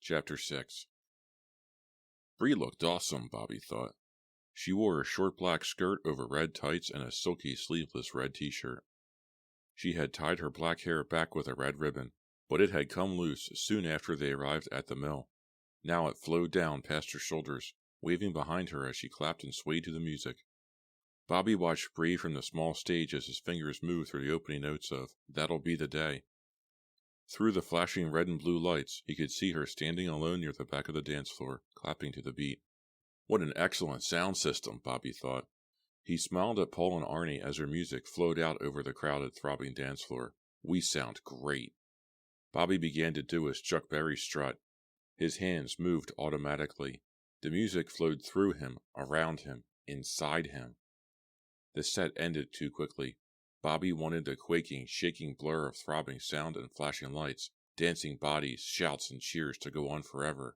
Chapter 6. Bree looked awesome, Bobby thought. She wore a short black skirt over red tights and a silky sleeveless red t-shirt. She had tied her black hair back with a red ribbon, but it had come loose soon after they arrived at the mill. Now it flowed down past her shoulders, waving behind her as she clapped and swayed to the music. Bobby watched Bree from the small stage as his fingers moved through the opening notes of That'll Be the Day. Through the flashing red and blue lights, he could see her standing alone near the back of the dance floor, clapping to the beat. What an excellent sound system, Bobby thought. He smiled at Paul and Arnie as their music flowed out over the crowded, throbbing dance floor. We sound great. Bobby began to do his Chuck Berry strut. His hands moved automatically. The music flowed through him, around him, inside him. The set ended too quickly. Bobby wanted a quaking, shaking blur of throbbing sound and flashing lights, dancing bodies, shouts, and cheers to go on forever.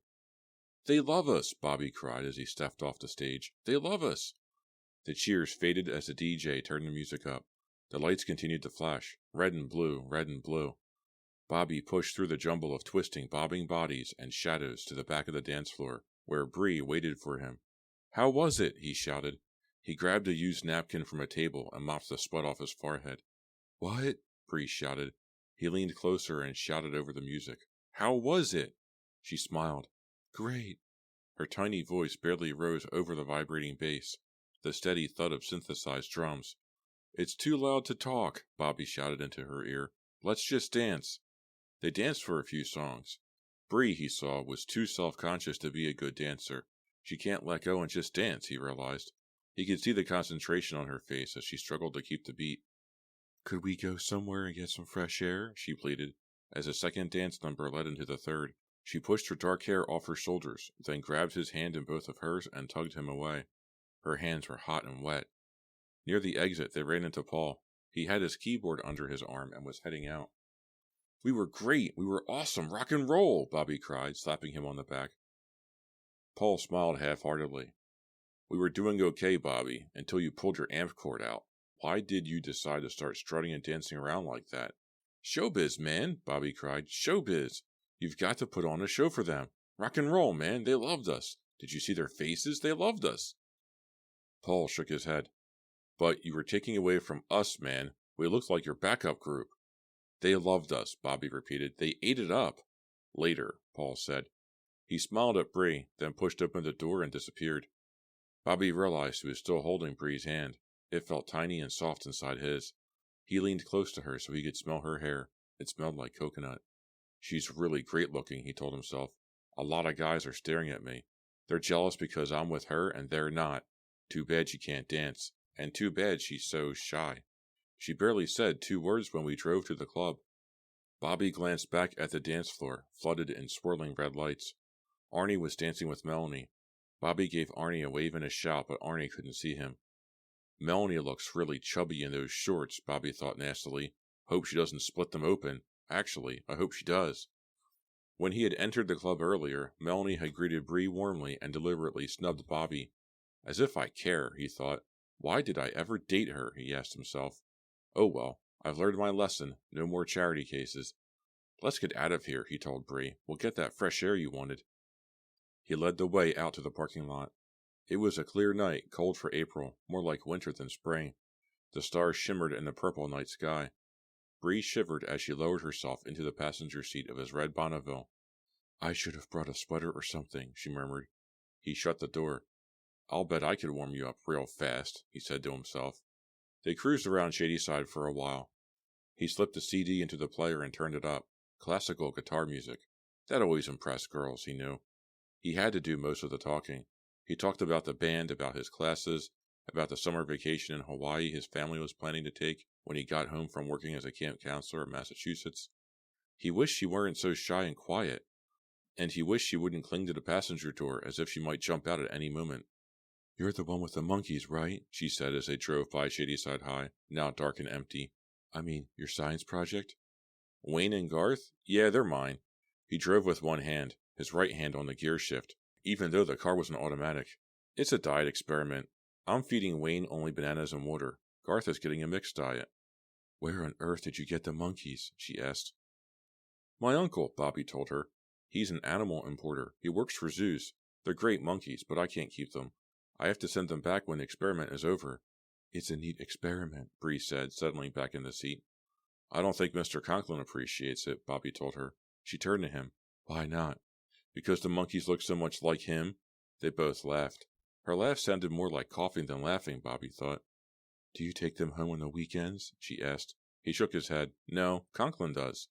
"They love us!" Bobby cried as he stepped off the stage. "They love us!" The cheers faded as the DJ turned the music up. The lights continued to flash, red and blue, red and blue. Bobby pushed through the jumble of twisting, bobbing bodies and shadows to the back of the dance floor, where Bree waited for him. "How was it?" he shouted. He grabbed a used napkin from a table and mopped the sweat off his forehead. "What?" Bree shouted. He leaned closer and shouted over the music. "How was it?" She smiled. "Great." Her tiny voice barely rose over the vibrating bass, the steady thud of synthesized drums. "It's too loud to talk," Bobby shouted into her ear. "Let's just dance." They danced for a few songs. Bree, he saw, was too self-conscious to be a good dancer. She can't let go and just dance, he realized. He could see the concentration on her face as she struggled to keep the beat. "Could we go somewhere and get some fresh air?" she pleaded, as the second dance number led into the third. She pushed her dark hair off her shoulders, then grabbed his hand in both of hers and tugged him away. Her hands were hot and wet. Near the exit, they ran into Paul. He had his keyboard under his arm and was heading out. "We were great! We were awesome! Rock and roll!" Bobby cried, slapping him on the back. Paul smiled half-heartedly. "We were doing okay, Bobby, until you pulled your amp cord out. Why did you decide to start strutting and dancing around like that?" "Showbiz, man!" Bobby cried. "Showbiz! You've got to put on a show for them. Rock and roll, man! They loved us. Did you see their faces? They loved us." Paul shook his head. "But you were taking away from us, man. We looked like your backup group." "They loved us," Bobby repeated. "They ate it up." "Later," Paul said. He smiled at Bree, then pushed open the door and disappeared. Bobby realized he was still holding Bree's hand. It felt tiny and soft inside his. He leaned close to her so he could smell her hair. It smelled like coconut. "She's really great looking," he told himself. "A lot of guys are staring at me. They're jealous because I'm with her and they're not. Too bad she can't dance. And too bad she's so shy. She barely said 2 words when we drove to the club." Bobby glanced back at the dance floor, flooded in swirling red lights. Arnie was dancing with Melanie. Bobby gave Arnie a wave and a shout, but Arnie couldn't see him. "Melanie looks really chubby in those shorts," Bobby thought nastily. "Hope she doesn't split them open. Actually, I hope she does." When he had entered the club earlier, Melanie had greeted Bree warmly and deliberately snubbed Bobby. "As if I care," he thought. "Why did I ever date her?" he asked himself. "Oh well, I've learned my lesson. No more charity cases." "Let's get out of here," he told Bree. "We'll get that fresh air you wanted." He led the way out to the parking lot. It was a clear night, cold for April, more like winter than spring. The stars shimmered in the purple night sky. Bree shivered as she lowered herself into the passenger seat of his red Bonneville. "I should have brought a sweater or something," she murmured. He shut the door. "I'll bet I could warm you up real fast," he said to himself. They cruised around Shadyside for a while. He slipped the CD into the player and turned it up. Classical guitar music. That always impressed girls, he knew. He had to do most of the talking. He talked about the band, about his classes, about the summer vacation in Hawaii his family was planning to take when he got home from working as a camp counselor in Massachusetts. He wished she weren't so shy and quiet, and he wished she wouldn't cling to the passenger door as if she might jump out at any moment. "You're the one with the monkeys, right?" she said as they drove by Shadyside High, now dark and empty. "I mean, your science project?" "Wayne and Garth? Yeah, they're mine." He drove with one hand, his right hand on the gear shift, even though the car was an automatic. "It's a diet experiment. I'm feeding Wayne only bananas and water. Garth is getting a mixed diet." "Where on earth did you get the monkeys?" she asked. "My uncle," Bobby told her. He's an animal importer. He works for zoos. They're great monkeys, but I can't keep them. I have to send them back when the experiment is over." "It's a neat experiment," Bree said, settling back in the seat. "I don't think Mr. Conklin appreciates it," Bobby told her. She turned to him. "Why not?" "Because the monkeys look so much like him." They both laughed. Her laugh sounded more like coughing than laughing, Bobby thought. "Do you take them home on the weekends?" she asked. He shook his head. "No, Conklin does."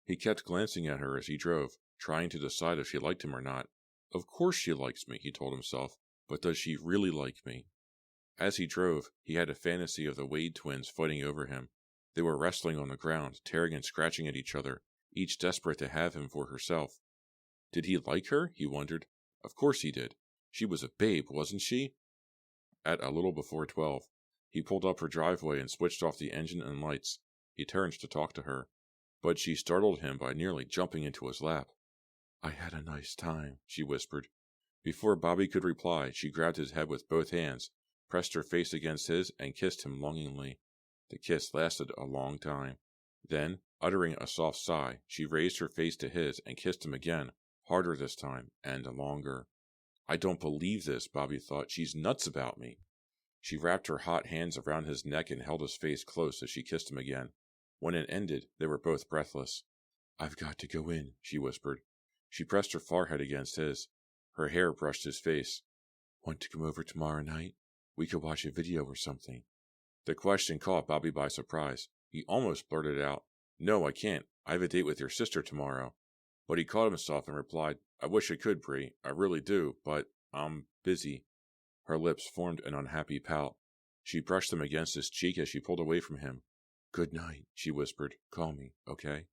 He kept glancing at her as he drove, trying to decide if she liked him or not. "Of course she likes me," he told himself, "but does she really like me?" As he drove, he had a fantasy of the Wade twins fighting over him. They were wrestling on the ground, tearing and scratching at each other, each desperate to have him for herself. Did he like her? He wondered. Of course he did. She was a babe, wasn't she? At a little before 12, he pulled up her driveway and switched off the engine and lights. He turned to talk to her, but she startled him by nearly jumping into his lap. "I had a nice time," she whispered. Before Bobby could reply, she grabbed his head with both hands, pressed her face against his, and kissed him longingly. The kiss lasted a long time. Then, uttering a soft sigh, she raised her face to his and kissed him again, harder this time, and longer. "I don't believe this," Bobby thought. "She's nuts about me." She wrapped her hot hands around his neck and held his face close as she kissed him again. When it ended, they were both breathless. "I've got to go in," she whispered. She pressed her forehead against his. Her hair brushed his face. "Want to come over tomorrow night? We could watch a video or something." The question caught Bobby by surprise. He almost blurted out, "No, I can't. I have a date with your sister tomorrow." But he caught himself and replied, "I wish I could, Bree. I really do, but I'm busy." Her lips formed an unhappy pout. She brushed them against his cheek as she pulled away from him. "Good night," she whispered. "Call me, okay?"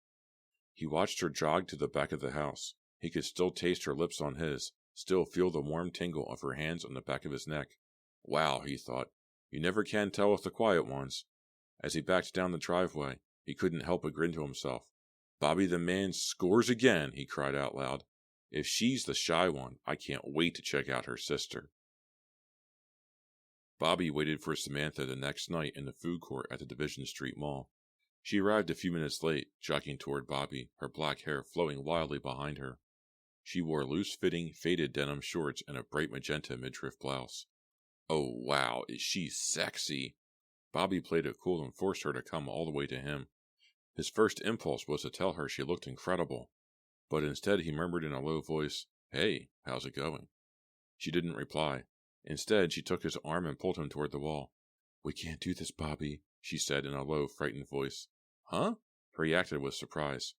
He watched her jog to the back of the house. He could still taste her lips on his, still feel the warm tingle of her hands on the back of his neck. Wow, he thought. You never can tell with the quiet ones. As he backed down the driveway, he couldn't help but grin to himself. "Bobby the man scores again," he cried out loud. "If she's the shy one, I can't wait to check out her sister." Bobby waited for Samantha the next night in the food court at the Division Street Mall. She arrived a few minutes late, jogging toward Bobby, her black hair flowing wildly behind her. She wore loose-fitting, faded denim shorts and a bright magenta midriff blouse. "Oh, wow, is she sexy!" Bobby played it cool and forced her to come all the way to him. His first impulse was to tell her she looked incredible, but instead he murmured in a low voice, "Hey, how's it going?" She didn't reply. Instead, she took his arm and pulled him toward the wall. "We can't do this, Bobby," she said in a low, frightened voice. "Huh?" He reacted with surprise.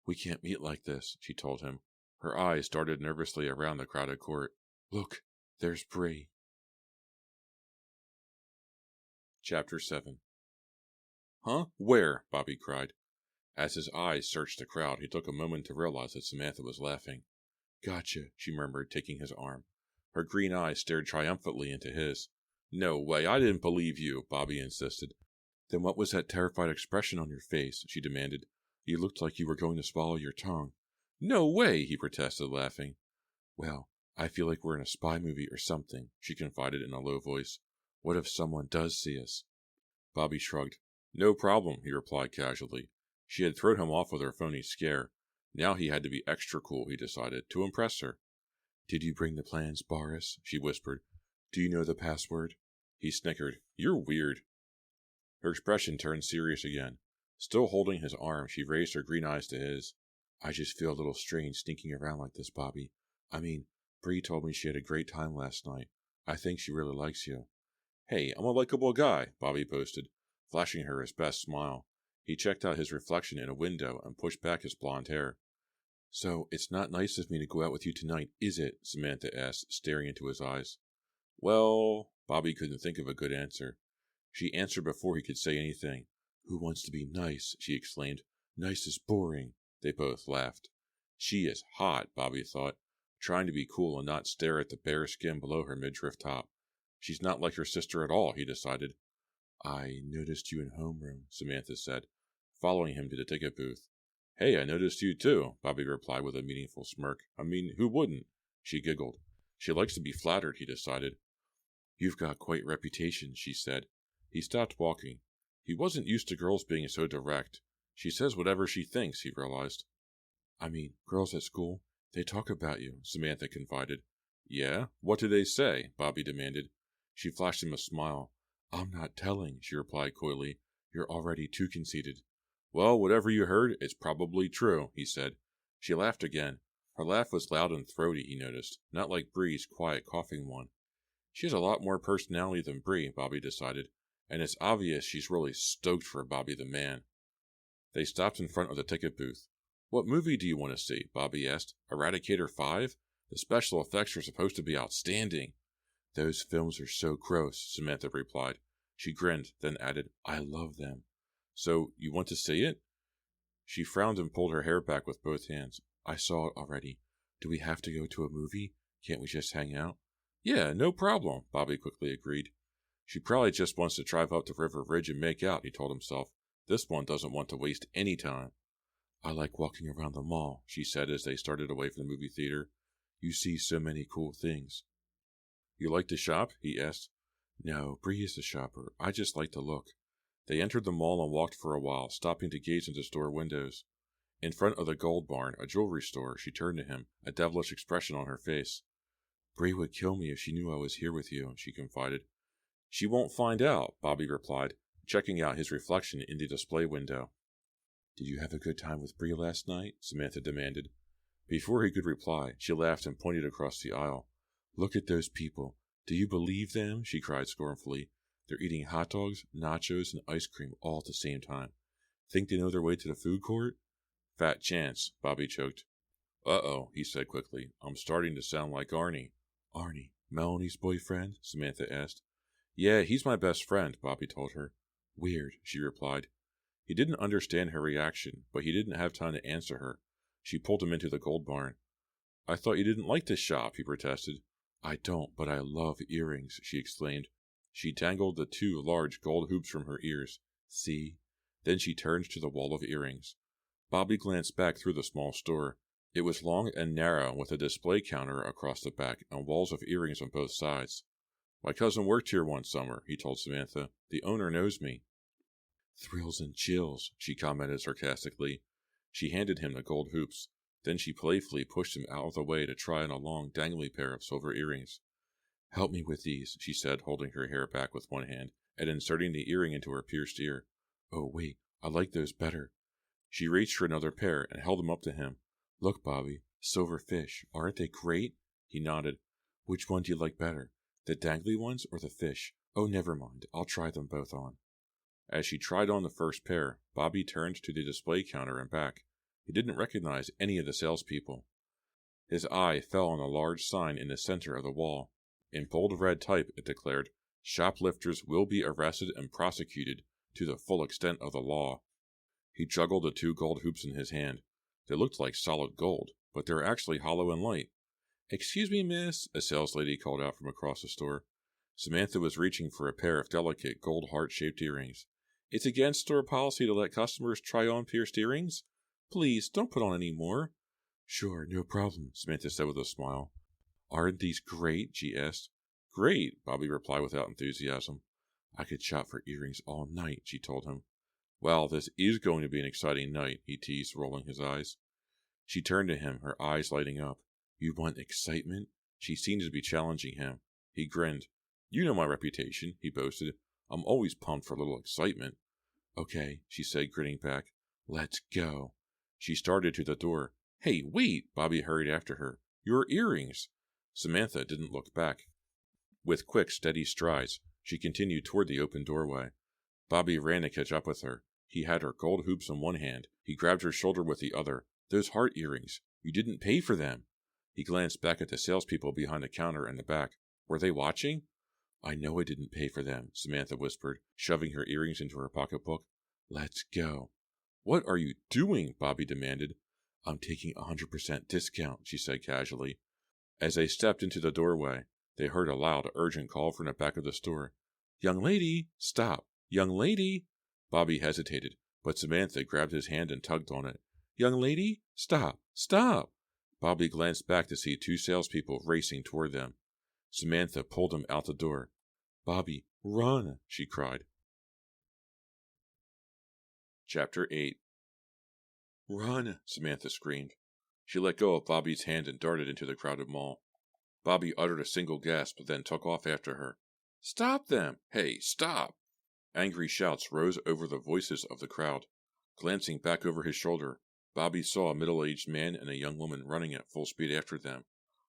"We can't meet like this," she told him. Her eyes darted nervously around the crowded court. "Look, there's Bree." Chapter 7. "Huh? Where?" Bobby cried. As his eyes searched the crowd, he took a moment to realize that Samantha was laughing. "Gotcha," she murmured, taking his arm. Her green eyes stared triumphantly into his. "No way, I didn't believe you," Bobby insisted. "Then what was that terrified expression on your face?" she demanded. "You looked like you were going to swallow your tongue." "No way," he protested, laughing. "Well, I feel like we're in a spy movie or something," she confided in a low voice. "What if someone does see us?" Bobby shrugged. "No problem," he replied casually. She had thrown him off with her phony scare. Now he had to be extra cool, he decided, to impress her. "Did you bring the plans, Boris?" she whispered. "Do you know the password?" He snickered. "You're weird." Her expression turned serious again. Still holding his arm, she raised her green eyes to his. "I just feel a little strange sneaking around like this, Bobby. I mean, Bree told me she had a great time last night. I think she really likes you." "Hey, I'm a likable guy," Bobby boasted, flashing her his best smile. He checked out his reflection in a window and pushed back his blonde hair. "So, it's not nice of me to go out with you tonight, is it?" Samantha asked, staring into his eyes. "Well," Bobby couldn't think of a good answer. She answered before he could say anything. "Who wants to be nice?" she exclaimed. "Nice is boring." They both laughed. She is hot, Bobby thought, trying to be cool and not stare at the bare skin below her midriff top. She's not like her sister at all, he decided. "I noticed you in homeroom," Samantha said, following him to the ticket booth. "Hey, I noticed you too," Bobby replied with a meaningful smirk. "I mean, who wouldn't?" She giggled. She likes to be flattered, he decided. "You've got quite a reputation," she said. He stopped walking. He wasn't used to girls being so direct. She says whatever she thinks, he realized. "I mean, girls at school, They talk about you, Samantha confided. Yeah? What did they say? Bobby demanded. She flashed him a smile. I'm not telling, she replied coyly. You're already too conceited. Well, whatever you heard, it's probably true, he said. She laughed again. Her laugh was loud and throaty, he noticed, not like Bree's quiet coughing one. She has a lot more personality than Bree, Bobby decided, and it's obvious she's really stoked for Bobby the man. They stopped in front of the ticket booth. What movie do you want to see? Bobby asked. Eradicator 5? The special effects are supposed to be outstanding. Those films are so gross, Samantha replied. She grinned, then added, I love them. So, you want to see it? She frowned and pulled her hair back with both hands. I saw it already. Do we have to go to a movie? Can't we just hang out? Yeah, no problem, Bobby quickly agreed. She probably just wants to drive up to River Ridge and make out, he told himself. This one doesn't want to waste any time. I like walking around the mall, she said as they started away from the movie theater. You see so many cool things. You like to shop? He asked. No, Bree is the shopper. I just like to look. They entered the mall and walked for a while, stopping to gaze into store windows. In front of the Gold Barn, a jewelry store, she turned to him, a devilish expression on her face. Bree would kill me if she knew I was here with you, she confided. She won't find out, Bobby replied, checking out his reflection in the display window. Did you have a good time with Bree last night? Samantha demanded. Before he could reply, she laughed and pointed across the aisle. Look at those people. Do you believe them? She cried scornfully. They're eating hot dogs, nachos, and ice cream all at the same time. Think they know their way to the food court? Fat chance, Bobby choked. Uh-oh, he said quickly. I'm starting to sound like Arnie. Arnie, Melanie's boyfriend? Samantha asked. Yeah, he's my best friend, Bobby told her. Weird, she replied. He didn't understand her reaction, but he didn't have time to answer her. She pulled him into the Gold Barn. I thought you didn't like to shop, he protested. I don't, but I love earrings, she exclaimed. She dangled the 2 large gold hoops from her ears. See? Then she turned to the wall of earrings. Bobby glanced back through the small store. It was long and narrow, with a display counter across the back and walls of earrings on both sides. My cousin worked here one summer, he told Samantha. The owner knows me. Thrills and chills, she commented sarcastically. She handed him the gold hoops. Then she playfully pushed him out of the way to try on a long, dangly pair of silver earrings. Help me with these, she said, holding her hair back with one hand and inserting the earring into her pierced ear. Oh, wait, I like those better. She reached for another pair and held them up to him. Look, Bobby, silver fish. Aren't they great? He nodded. Which one do you like better, the dangly ones or the fish? Oh, never mind. I'll try them both on. As she tried on the first pair, Bobby turned to the display counter and back. He didn't recognize any of the salespeople. His eye fell on a large sign in the center of the wall. In bold red type, it declared, Shoplifters will be arrested and prosecuted to the full extent of the law. He juggled the 2 gold hoops in his hand. They looked like solid gold, but they were actually hollow and light. Excuse me, miss, a saleslady called out from across the store. Samantha was reaching for a pair of delicate gold heart-shaped earrings. It's against store policy to let customers try on pierced earrings. Please, don't put on any more. Sure, no problem, Samantha said with a smile. Aren't these great? She asked. Great, Bobby replied without enthusiasm. I could shop for earrings all night, she told him. Well, this is going to be an exciting night, he teased, rolling his eyes. She turned to him, her eyes lighting up. You want excitement? She seemed to be challenging him. He grinned. You know my reputation, he boasted. I'm always pumped for a little excitement. Okay, she said, grinning back. Let's go. She started to the door. Hey, wait, Bobby hurried after her. Your earrings. Samantha didn't look back. With quick, steady strides, she continued toward the open doorway. Bobby ran to catch up with her. He had her gold hoops in one hand. He grabbed her shoulder with the other. Those heart earrings. You didn't pay for them. He glanced back at the salespeople behind the counter in the back. Were they watching? I know I didn't pay for them, Samantha whispered, shoving her earrings into her pocketbook. Let's go. What are you doing? Bobby demanded. I'm taking 100% discount, she said casually. As they stepped into the doorway, they heard a loud, urgent call from the back of the store. Young lady, stop. Young lady. Bobby hesitated, but Samantha grabbed his hand and tugged on it. Young lady, stop, stop. Bobby glanced back to see 2 salespeople racing toward them. Samantha pulled him out the door. Bobby, run, she cried. Chapter 8. Run, Samantha screamed. She let go of Bobby's hand and darted into the crowded mall. Bobby uttered a single gasp, then took off after her. "Stop them! Hey, stop!" Angry shouts rose over the voices of the crowd. Glancing back over his shoulder, Bobby saw a middle-aged man and a young woman running at full speed after them.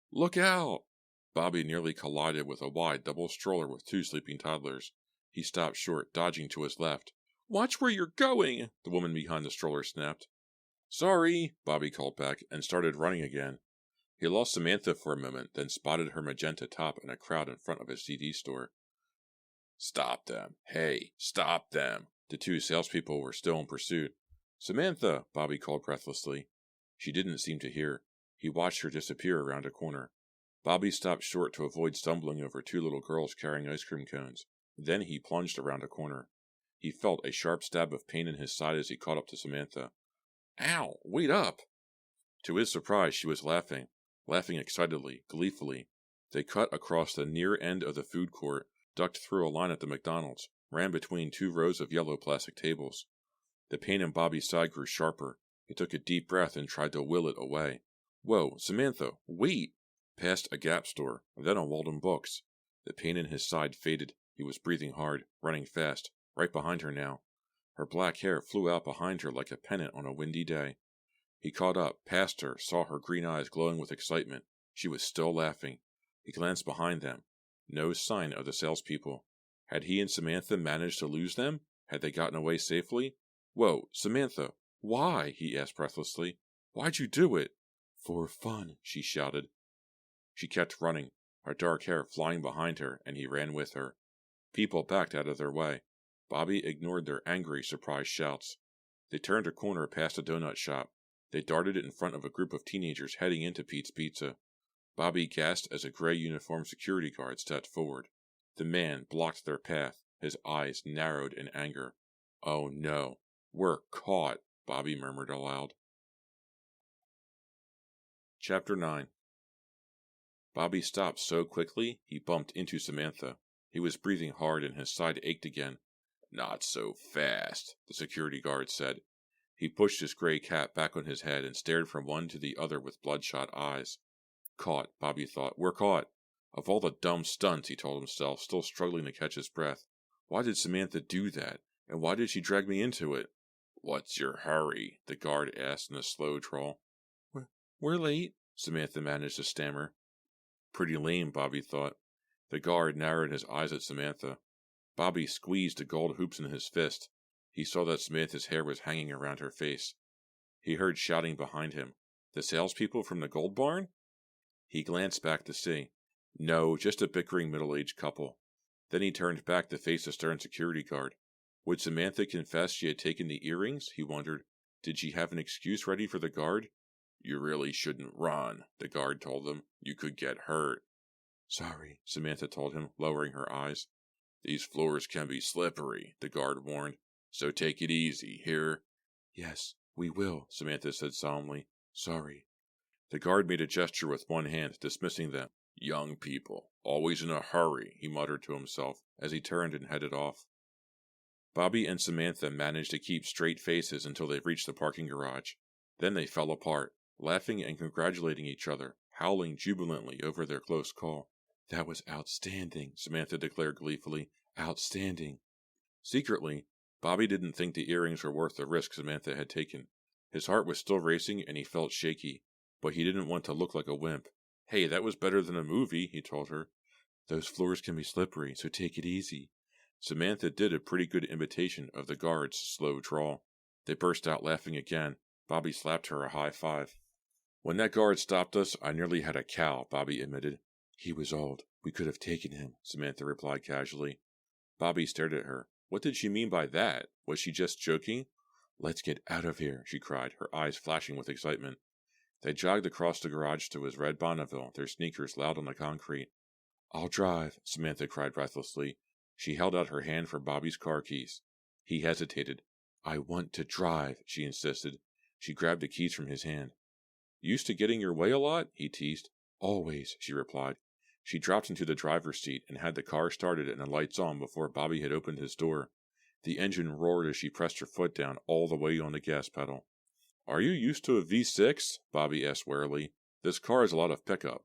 "Look out!" Bobby nearly collided with a wide double stroller with 2 sleeping toddlers. He stopped short, dodging to his left. "Watch where you're going!" the woman behind the stroller snapped. "Sorry," Bobby called back, and started running again. He lost Samantha for a moment, then spotted her magenta top in a crowd in front of a CD store. "Stop them! Hey, stop them!" The 2 salespeople were still in pursuit. "Samantha!" Bobby called breathlessly. She didn't seem to hear. He watched her disappear around a corner. Bobby stopped short to avoid stumbling over 2 little girls carrying ice cream cones. Then he plunged around a corner. He felt a sharp stab of pain in his side as he caught up to Samantha. "Ow! Wait up!" To his surprise, she was laughing excitedly, gleefully. They cut across the near end of the food court, ducked through a line at the McDonald's, ran between 2 rows of yellow plastic tables. The pain in Bobby's side grew sharper. He took a deep breath and tried to will it away. "Whoa, Samantha, wait!" Past a Gap store, then a Walden Books. The pain in his side faded. He was breathing hard, running fast, right behind her now. Her black hair flew out behind her like a pennant on a windy day. He caught up, passed her, saw her green eyes glowing with excitement. She was still laughing. He glanced behind them. No sign of the salespeople. Had he and Samantha managed to lose them? Had they gotten away safely? "Whoa, Samantha, why?" he asked breathlessly. "Why'd you do it?" "For fun," she shouted. She kept running, her dark hair flying behind her, and he ran with her. People backed out of their way. Bobby ignored their angry, surprised shouts. They turned a corner past a donut shop. They darted in front of a group of teenagers heading into Pete's Pizza. Bobby gasped as a gray uniformed security guard stepped forward. The man blocked their path, his eyes narrowed in anger. "Oh no, we're caught," Bobby murmured aloud. Chapter 9. Bobby stopped so quickly, he bumped into Samantha. He was breathing hard and his side ached again. "Not so fast," the security guard said. He pushed his gray cap back on his head and stared from one to the other with bloodshot eyes. "Caught," Bobby thought. "We're caught." Of all the dumb stunts, he told himself, still struggling to catch his breath. Why did Samantha do that? And why did she drag me into it? "What's your hurry?" the guard asked in a slow drawl. We're late," Samantha managed to stammer. Pretty lame, Bobby thought. The guard narrowed his eyes at Samantha. Bobby squeezed the gold hoops in his fist. He saw that Samantha's hair was hanging around her face. He heard shouting behind him. The salespeople from the gold barn? He glanced back to see. No, just a bickering middle-aged couple. Then he turned back to face the stern security guard. Would Samantha confess she had taken the earrings? He wondered. Did she have an excuse ready for the guard? "You really shouldn't run," the guard told them. "You could get hurt." "Sorry," Samantha told him, lowering her eyes. "These floors can be slippery," the guard warned. "So take it easy, hear?" "Yes, we will," Samantha said solemnly. "Sorry." The guard made a gesture with one hand, dismissing them. "Young people, always in a hurry," he muttered to himself as he turned and headed off. Bobby and Samantha managed to keep straight faces until they reached the parking garage. Then they fell apart, laughing and congratulating each other, howling jubilantly over their close call. "That was outstanding," Samantha declared gleefully. "Outstanding." Secretly, Bobby didn't think the earrings were worth the risk Samantha had taken. His heart was still racing and he felt shaky, but he didn't want to look like a wimp. "Hey, that was better than a movie," he told her. "Those floors can be slippery, so take it easy." Samantha did a pretty good imitation of the guard's slow drawl. They burst out laughing again. Bobby slapped her a high five. "When that guard stopped us, I nearly had a cow," Bobby admitted. "He was old. We could have taken him," Samantha replied casually. Bobby stared at her. What did she mean by that? Was she just joking? "Let's get out of here," she cried, her eyes flashing with excitement. They jogged across the garage to his red Bonneville, their sneakers loud on the concrete. "I'll drive," Samantha cried breathlessly. She held out her hand for Bobby's car keys. He hesitated. "I want to drive," she insisted. She grabbed the keys from his hand. "Used to getting your way a lot?" he teased. "Always," she replied. She dropped into the driver's seat and had the car started and the lights on before Bobby had opened his door. The engine roared as she pressed her foot down all the way on the gas pedal. Are you used to a V6? Bobby asked warily. This car has a lot of pickup.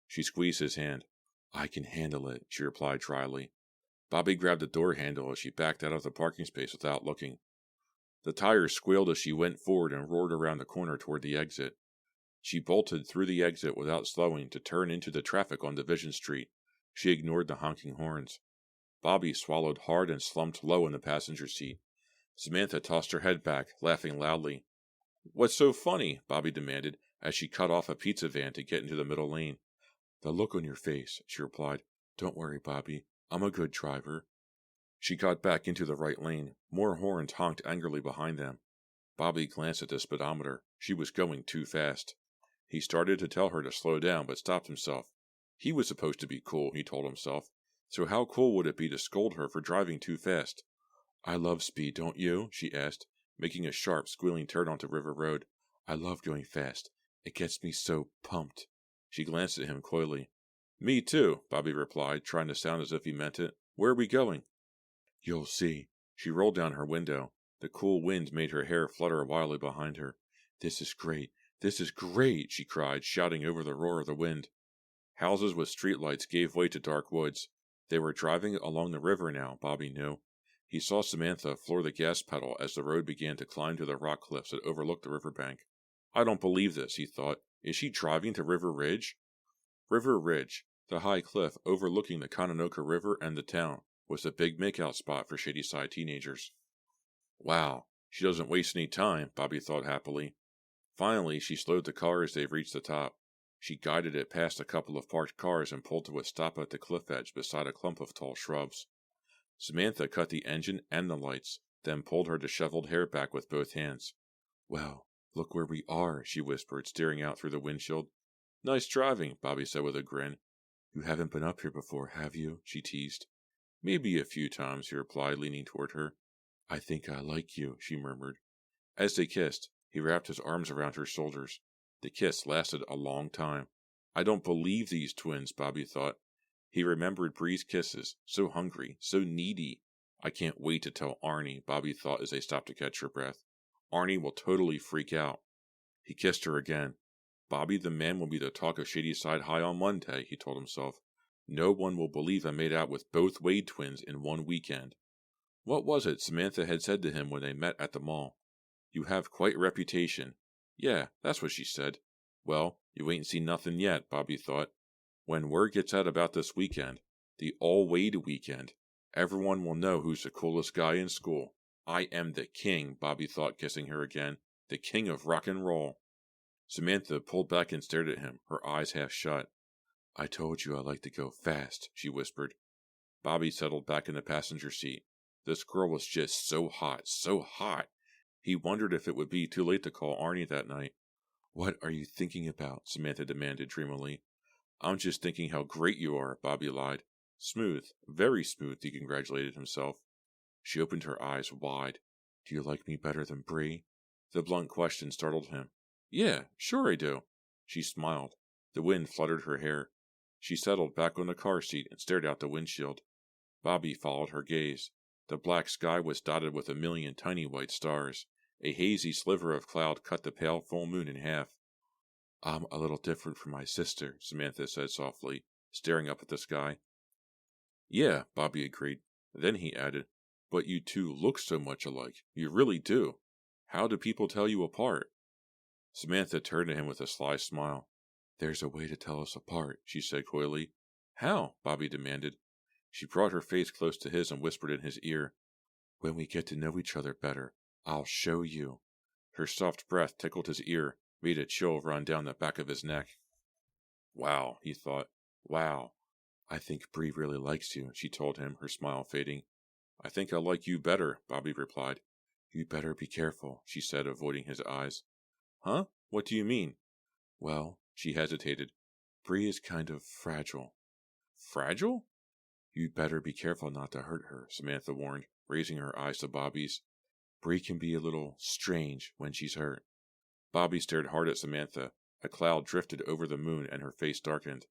She squeezed his hand. I can handle it, she replied dryly. Bobby grabbed the door handle as she backed out of the parking space without looking. The tires squealed as she went forward and roared around the corner toward the exit. She bolted through the exit without slowing to turn into the traffic on Division Street. She ignored the honking horns. Bobby swallowed hard and slumped low in the passenger seat. Samantha tossed her head back, laughing loudly. What's so funny? Bobby demanded, as she cut off a pizza van to get into the middle lane. The look on your face, she replied. Don't worry, Bobby. I'm a good driver. She got back into the right lane. More horns honked angrily behind them. Bobby glanced at the speedometer. She was going too fast. He started to tell her to slow down, but stopped himself. He was supposed to be cool, he told himself. So how cool would it be to scold her for driving too fast? I love speed, don't you? She asked, making a sharp, squealing turn onto River Road. I love going fast. It gets me so pumped. She glanced at him coyly. Me too, Bobby replied, trying to sound as if he meant it. Where are we going? You'll see. She rolled down her window. The cool wind made her hair flutter wildly behind her. This is great. This is great, she cried, shouting over the roar of the wind. Houses with streetlights gave way to dark woods. They were driving along the river now, Bobby knew. He saw Samantha floor the gas pedal as the road began to climb to the rock cliffs that overlooked the riverbank. I don't believe this, he thought. Is she driving to River Ridge? River Ridge, the high cliff overlooking the Conanoka River and the town, was the big makeout spot for Shadyside teenagers. Wow, she doesn't waste any time, Bobby thought happily. Finally, she slowed the car as they reached the top. She guided it past a couple of parked cars and pulled to a stop at the cliff edge beside a clump of tall shrubs. Samantha cut the engine and the lights, then pulled her disheveled hair back with both hands. Well, look where we are, she whispered, staring out through the windshield. Nice driving, Bobby said with a grin. You haven't been up here before, have you? She teased. Maybe a few times, he replied, leaning toward her. I think I like you, she murmured. As they kissed, he wrapped his arms around her shoulders. The kiss lasted a long time. I don't believe these twins, Bobby thought. He remembered Bree's kisses, so hungry, so needy. I can't wait to tell Arnie, Bobby thought as they stopped to catch her breath. Arnie will totally freak out. He kissed her again. Bobby the man will be the talk of Shadyside High on Monday, he told himself. No one will believe I made out with both Wade twins in one weekend. What was it Samantha had said to him when they met at the mall? You have quite a reputation. Yeah, that's what she said. Well, you ain't seen nothing yet, Bobby thought. When word gets out about this weekend, the all-Wade weekend, everyone will know who's the coolest guy in school. I am the king, Bobby thought, kissing her again. The king of rock and roll. Samantha pulled back and stared at him, her eyes half shut. I told you I like to go fast, she whispered. Bobby settled back in the passenger seat. This girl was just so hot, so hot. He wondered if it would be too late to call Arnie that night. What are you thinking about? Samantha demanded dreamily. I'm just thinking how great you are, Bobby lied. Smooth, very smooth, he congratulated himself. She opened her eyes wide. Do you like me better than Bree? The blunt question startled him. Yeah, sure I do. She smiled. The wind fluttered her hair. She settled back on the car seat and stared out the windshield. Bobby followed her gaze. The black sky was dotted with a million tiny white stars. A hazy sliver of cloud cut the pale full moon in half. I'm a little different from my sister, Samantha said softly, staring up at the sky. Yeah, Bobby agreed. Then he added, but you two look so much alike. You really do. How do people tell you apart? Samantha turned to him with a sly smile. There's a way to tell us apart, she said coyly. How? Bobby demanded. She brought her face close to his and whispered in his ear. When we get to know each other better, I'll show you. Her soft breath tickled his ear, made a chill run down the back of his neck. Wow, he thought. Wow. I think Bree really likes you, she told him, her smile fading. I think I like you better, Bobby replied. You'd better be careful, she said, avoiding his eyes. Huh? What do you mean? Well, she hesitated. Bree is kind of fragile. Fragile? You'd better be careful not to hurt her, Samantha warned, raising her eyes to Bobby's. Bree can be a little strange when she's hurt. Bobby stared hard at Samantha. A cloud drifted over the moon and her face darkened.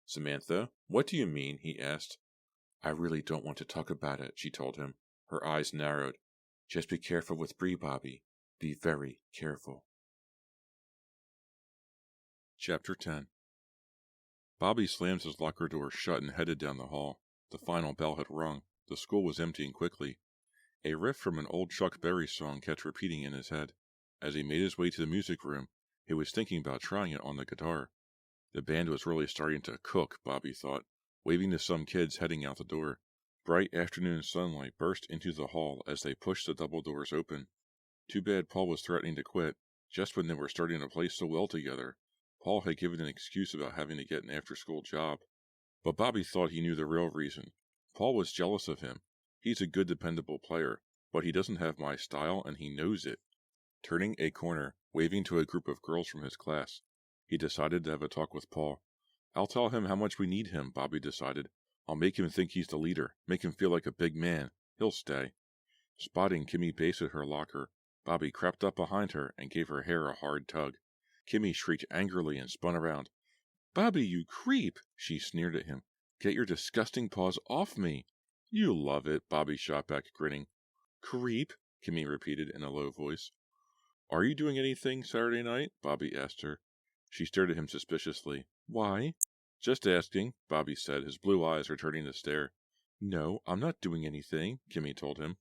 Samantha, what do you mean? He asked. I really don't want to talk about it, she told him. Her eyes narrowed. Just be careful with Bree, Bobby. Be very careful. Chapter 10. Bobby slammed his locker door shut and headed down the hall. The final bell had rung. The school was emptying quickly. A riff from an old Chuck Berry song kept repeating in his head. As he made his way to the music room, he was thinking about trying it on the guitar. The band was really starting to cook, Bobby thought, waving to some kids heading out the door. Bright afternoon sunlight burst into the hall as they pushed the double doors open. Too bad Paul was threatening to quit, just when they were starting to play so well together. Paul had given an excuse about having to get an after-school job. But Bobby thought he knew the real reason. Paul was jealous of him. He's a good, dependable player, but he doesn't have my style, and he knows it. Turning a corner, waving to a group of girls from his class, he decided to have a talk with Paul. I'll tell him how much we need him, Bobby decided. I'll make him think he's the leader, make him feel like a big man. He'll stay. Spotting Kimmy Bass at her locker, Bobby crept up behind her and gave her hair a hard tug. Kimmy shrieked angrily and spun around. Bobby, you creep! She sneered at him. Get your disgusting paws off me! You love it, Bobby shot back, grinning. Creep? Kimmy repeated in a low voice. Are you doing anything Saturday night? Bobby asked her. She stared at him suspiciously. Why? Just asking, Bobby said, his blue eyes returning to stare. No, I'm not doing anything, Kimmy told him.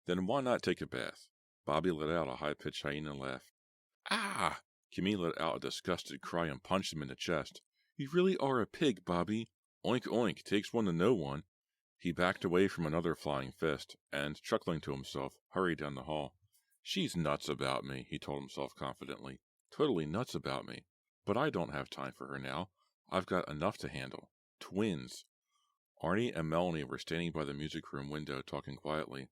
Then why not take a bath? Bobby let out a high-pitched hyena laugh. Ah! Kimmy let out a disgusted cry and punched him in the chest. You really are a pig, Bobby. Oink oink, takes one to know one. He backed away from another flying fist, and, chuckling to himself, hurried down the hall. She's nuts about me, he told himself confidently. Totally nuts about me. But I don't have time for her now. I've got enough to handle. Twins. Arnie and Melanie were standing by the music room window talking quietly.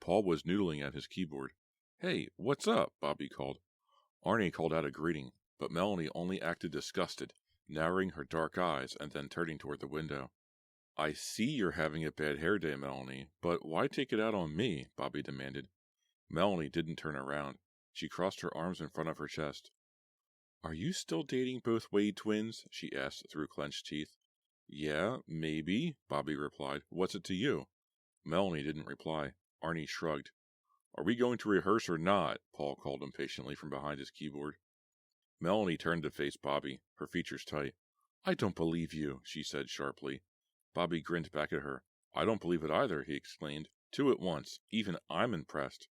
Paul was noodling at his keyboard. Hey, what's up? Bobby called. Arnie called out a greeting, but Melanie only acted disgusted, narrowing her dark eyes and then turning toward the window. I see you're having a bad hair day, Melanie, but why take it out on me? Bobby demanded. Melanie didn't turn around. She crossed her arms in front of her chest. Are you still dating both Wade twins? She asked through clenched teeth. Yeah, maybe, Bobby replied. What's it to you? Melanie didn't reply. Arnie shrugged. Are we going to rehearse or not? Paul called impatiently from behind his keyboard. Melanie turned to face Bobby, her features tight. I don't believe you, she said sharply. Bobby grinned back at her. I don't believe it either, he exclaimed. Two at once. Even I'm impressed.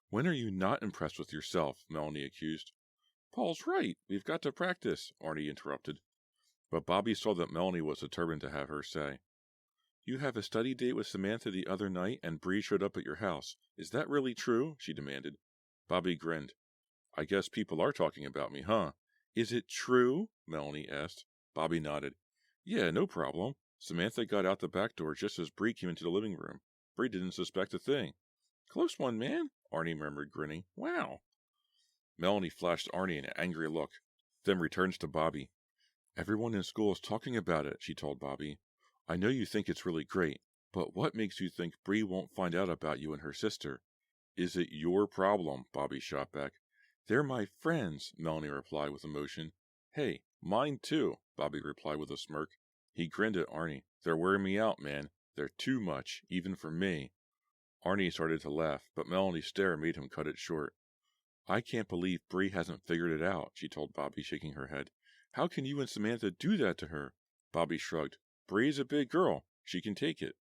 When are you not impressed with yourself? Melanie accused. Paul's right. We've got to practice, Arnie interrupted. But Bobby saw that Melanie was determined to have her say. You have a study date with Samantha the other night and Bree showed up at your house. Is that really true? She demanded. Bobby grinned. I guess people are talking about me, huh? Is it true? Melanie asked. Bobby nodded. Yeah, no problem. Samantha got out the back door just as Bree came into the living room. Bree didn't suspect a thing. Close one, man, Arnie murmured, grinning. Wow. Melanie flashed Arnie an angry look, then returned to Bobby. Everyone in school is talking about it, she told Bobby. I know you think it's really great, but what makes you think Bree won't find out about you and her sister? Is it your problem? Bobby shot back. They're my friends, Melanie replied with emotion. Hey, mine too, Bobby replied with a smirk. He grinned at Arnie. They're wearing me out, man. They're too much, even for me. Arnie started to laugh, but Melanie's stare made him cut it short. I can't believe Bree hasn't figured it out, she told Bobby, shaking her head. How can you and Samantha do that to her? Bobby shrugged. Bree's a big girl. She can take it.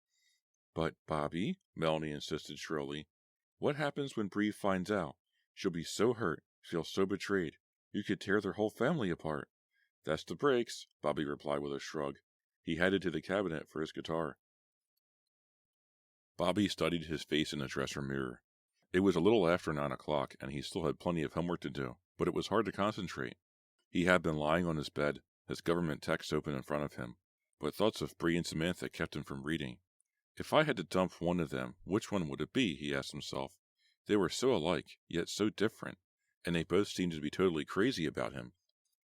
But, Bobby, Melanie insisted shrilly, what happens when Bree finds out? She'll be so hurt, feel so betrayed. You could tear their whole family apart. That's the breaks, Bobby replied with a shrug. He headed to the cabinet for his guitar. Bobby studied his face in the dresser mirror. It was a little after 9 o'clock, and he still had plenty of homework to do, but it was hard to concentrate. He had been lying on his bed, his government text open in front of him, but thoughts of Bree and Samantha kept him from reading. If I had to dump one of them, which one would it be? He asked himself. They were so alike, yet so different, and they both seemed to be totally crazy about him.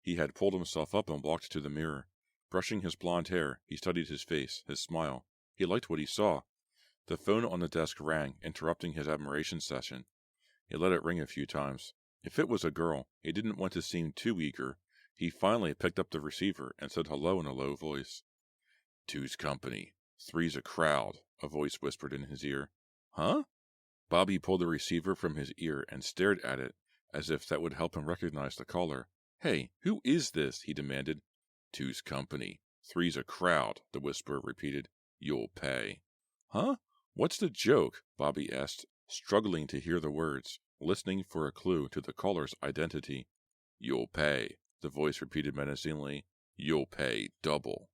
He had pulled himself up and walked to the mirror. Brushing his blonde hair, he studied his face, his smile. He liked what he saw. The phone on the desk rang, interrupting his admiration session. He let it ring a few times. If it was a girl, he didn't want to seem too eager. He finally picked up the receiver and said hello in a low voice. Two's company. Three's a crowd, a voice whispered in his ear. Huh? Bobby pulled the receiver from his ear and stared at it, as if that would help him recognize the caller. Hey, who is this? He demanded. Two's company. Three's a crowd, the whisperer repeated. You'll pay. Huh? What's the joke? Bobby asked, struggling to hear the words, listening for a clue to the caller's identity. You'll pay, the voice repeated menacingly. You'll pay double.